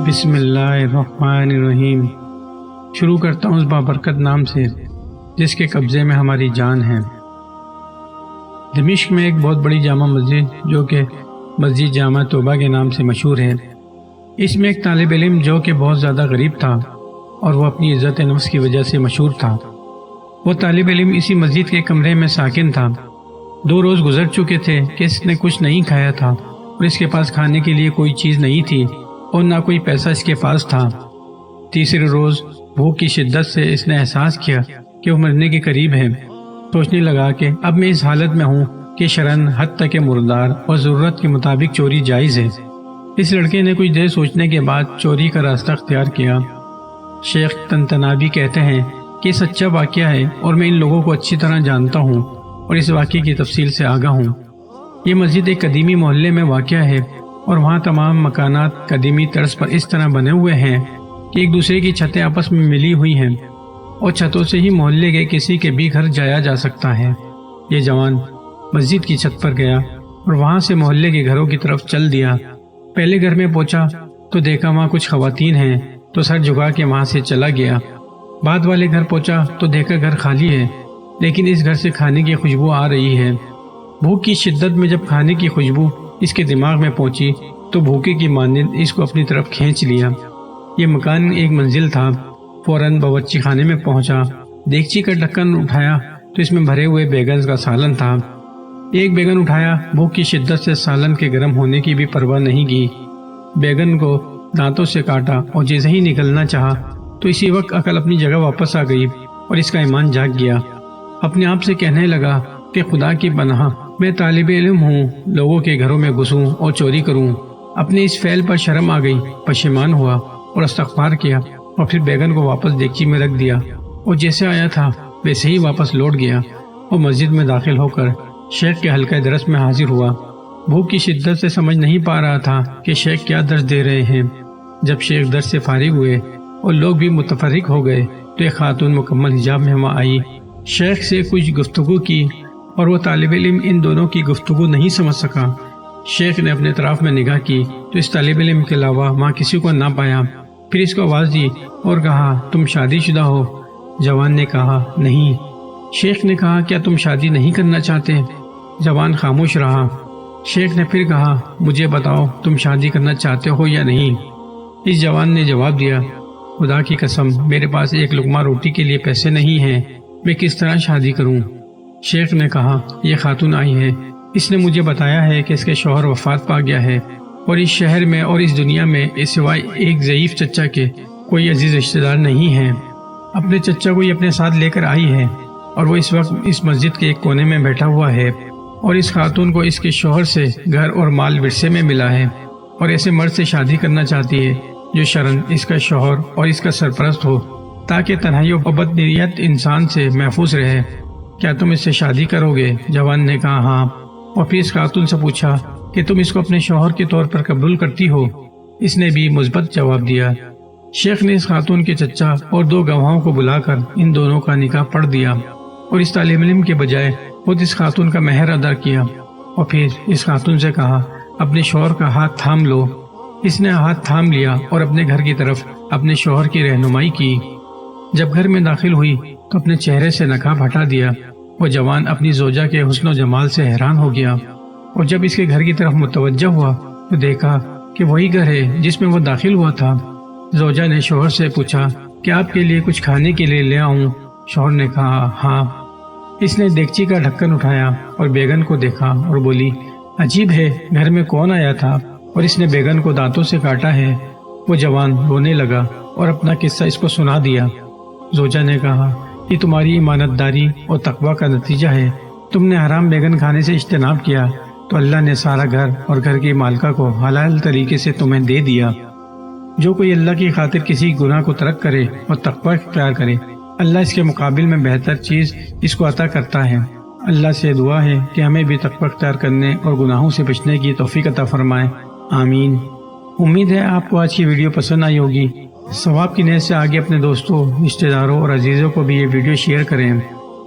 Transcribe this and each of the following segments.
بسم اللہ الرحمن الرحیم۔ شروع کرتا ہوں اس بابرکت نام سے جس کے قبضے میں ہماری جان ہے۔ دمشق میں ایک بہت بڑی جامع مسجد جو کہ مسجد جامع توبہ کے نام سے مشہور ہے، اس میں ایک طالب علم جو کہ بہت زیادہ غریب تھا اور وہ اپنی عزت نفس کی وجہ سے مشہور تھا۔ وہ طالب علم اسی مسجد کے کمرے میں ساکن تھا۔ 2 روز گزر چکے تھے کہ اس نے کچھ نہیں کھایا تھا اور اس کے پاس کھانے کے لیے کوئی چیز نہیں تھی اور نہ کوئی پیسہ اس کے پاس تھا۔ تیسرے روز بھوک کی شدت سے اس نے احساس کیا کہ وہ مرنے کے قریب ہے۔ سوچنے لگا کہ اب میں اس حالت میں ہوں کہ شرعاً حد تک مردار اور ضرورت کے مطابق چوری جائز ہے۔ اس لڑکے نے کچھ دیر سوچنے کے بعد چوری کا راستہ اختیار کیا۔ شیخ طنطنابی کہتے ہیں کہ یہ سچا واقعہ ہے اور میں ان لوگوں کو اچھی طرح جانتا ہوں اور اس واقعے کی تفصیل سے آگاہ ہوں۔ یہ مسجد ایک قدیمی محلے میں واقع ہے اور وہاں تمام مکانات قدیمی طرز پر اس طرح بنے ہوئے ہیں کہ ایک دوسرے کی چھتیں آپس میں ملی ہوئی ہیں اور چھتوں سے ہی محلے کے کسی کے بھی گھر جایا جا سکتا ہے۔ یہ جوان مسجد کی چھت پر گیا اور وہاں سے محلے کے گھروں کی طرف چل دیا۔ پہلے گھر میں پہنچا تو دیکھا وہاں کچھ خواتین ہیں تو سر جھکا کے وہاں سے چلا گیا۔ بعد والے گھر پہنچا تو دیکھا گھر خالی ہے، لیکن اس گھر سے کھانے کی خوشبو آ رہی ہے۔ بھوک کی شدت میں جب کھانے کی خوشبو اس کے دماغ میں پہنچی تو بھوکے کی مانند اس کو اپنی طرف کھینچ لیا۔ یہ مکان ایک منزل تھا۔ فوراً باورچی خانے میں پہنچا، دیگچی کا ڈھکن اٹھایا تو اس میں بھرے ہوئے بیگن کا سالن تھا۔ ایک بیگن اٹھایا، بھوک کی شدت سے سالن کے گرم ہونے کی بھی پرواہ نہیں کی۔ بیگن کو دانتوں سے کاٹا اور جیسے ہی نکلنا چاہا تو اسی وقت عقل اپنی جگہ واپس آ گئی اور اس کا ایمان جاگ گیا۔ اپنے آپ سے کہنے لگا کہ خدا کی پناہ، میں طالب علم ہوں، لوگوں کے گھروں میں گھسوں اور چوری کروں۔ اپنے اس فعل پر شرم آ گئی، پشیمان ہوا اور استغفار کیا اور پھر بیگن کو واپس دیگچی میں رکھ دیا اور جیسے آیا تھا ویسے ہی واپس لوٹ گیا اور مسجد میں داخل ہو کر شیخ کے حلقہ درس میں حاضر ہوا۔ بھوک کی شدت سے سمجھ نہیں پا رہا تھا کہ شیخ کیا درس دے رہے ہیں۔ جب شیخ درس سے فارغ ہوئے اور لوگ بھی متفرق ہو گئے تو ایک خاتون مکمل حجاب میں وہاں آئی، شیخ سے کچھ گفتگو کی اور وہ طالب علم ان دونوں کی گفتگو نہیں سمجھ سکا۔ شیخ نے اپنے اطراف میں نگاہ کی تو اس طالب علم کے علاوہ وہاں کسی کو نہ پایا۔ پھر اس کو آواز دی اور کہا، تم شادی شدہ ہو؟ جوان نے کہا، نہیں۔ شیخ نے کہا، کیا تم شادی نہیں کرنا چاہتے؟ جوان خاموش رہا۔ شیخ نے پھر کہا، مجھے بتاؤ تم شادی کرنا چاہتے ہو یا نہیں؟ اس جوان نے جواب دیا، خدا کی قسم میرے پاس ایک لقمہ روٹی کے لیے پیسے نہیں ہیں، میں کس طرح شادی کروں؟ شیخ نے کہا، یہ خاتون آئی ہے، اس نے مجھے بتایا ہے کہ اس کے شوہر وفات پا گیا ہے اور اس شہر میں اور اس دنیا میں اس سوائے ایک ضعیف چچا کے کوئی عزیز رشتہ دار نہیں ہے۔ اپنے چچا کو یہ اپنے ساتھ لے کر آئی ہے اور وہ اس وقت اس مسجد کے ایک کونے میں بیٹھا ہوا ہے اور اس خاتون کو اس کے شوہر سے گھر اور مال ورثے میں ملا ہے اور ایسے مرد سے شادی کرنا چاہتی ہے جو شرعاً اس کا شوہر اور اس کا سرپرست ہو تاکہ تنہائی و بدنیت انسان سے محفوظ رہے۔ کیا تم اس سے شادی کرو گے؟ جوان نے کہا، ہاں۔ اور پھر اس خاتون سے پوچھا کہ تم اس کو اپنے شوہر کے طور پر قبول کرتی ہو؟ اس نے بھی مثبت جواب دیا۔ شیخ نے اس خاتون کے چچا اور 2 گواہوں کو بلا کر ان دونوں کا نکاح پڑھ دیا اور اس طالب علم کے بجائے خود اس خاتون کا مہر ادا کیا اور پھر اس خاتون سے کہا، اپنے شوہر کا ہاتھ تھام لو۔ اس نے ہاتھ تھام لیا اور اپنے گھر کی طرف اپنے شوہر کی رہنمائی کی۔ جب گھر میں داخل ہوئی تو اپنے چہرے سے نقاب ہٹا دیا۔ وہ جوان اپنی زوجہ کے حسن و جمال سے حیران ہو گیا اور جب اس کے گھر کی طرف متوجہ ہوا تو دیکھا کہ وہی گھر ہے جس میں وہ داخل ہوا تھا۔ زوجہ نے شوہر سے پوچھا کہ آپ کے لیے کچھ کھانے کے لیے لے آؤں؟ شوہر نے کہا، ہاں۔ اس نے دیگچی کا ڈھکن اٹھایا اور بیگن کو دیکھا اور بولی، عجیب ہے، گھر میں کون آیا تھا اور اس نے بیگن کو دانتوں سے کاٹا ہے؟ وہ جوان رونے لگا اور اپنا قصہ اس کو سنا دیا۔ زوجہ نے کہا، یہ تمہاری ایمانت داری اور تقوی کا نتیجہ ہے۔ تم نے حرام بیگن کھانے سے اجتناب کیا تو اللہ نے سارا گھر اور گھر کی مالکہ کو حلال طریقے سے تمہیں دے دیا۔ جو کوئی اللہ کی خاطر کسی گناہ کو ترک کرے اور تقوی اختیار کرے، اللہ اس کے مقابل میں بہتر چیز اس کو عطا کرتا ہے۔ اللہ سے دعا ہے کہ ہمیں بھی تقوی اختیار کرنے اور گناہوں سے بچنے کی توفیق عطا فرمائے، آمین۔ امید ہے آپ کو آج کی ویڈیو پسند آئی ہوگی۔ ثواب کی نیت سے آگے اپنے دوستوں، رشتہ داروں اور عزیزوں کو بھی یہ ویڈیو شیئر کریں۔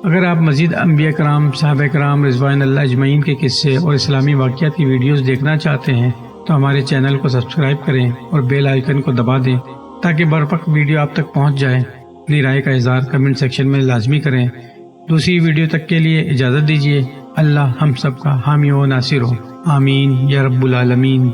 اگر آپ مزید انبیاء کرام، صحابہ کرام رضوان اللہ اجمعین کے قصے اور اسلامی واقعات کی ویڈیوز دیکھنا چاہتے ہیں تو ہمارے چینل کو سبسکرائب کریں اور بیل آئیکن کو دبا دیں تاکہ برپک ویڈیو آپ تک پہنچ جائے۔ اپنی رائے کا اظہار کمنٹ سیکشن میں لازمی کریں۔ دوسری ویڈیو تک کے لیے اجازت دیجیے۔ اللہ ہم سب کا حامی و ناصر ہو، آمین یا رب العالمین۔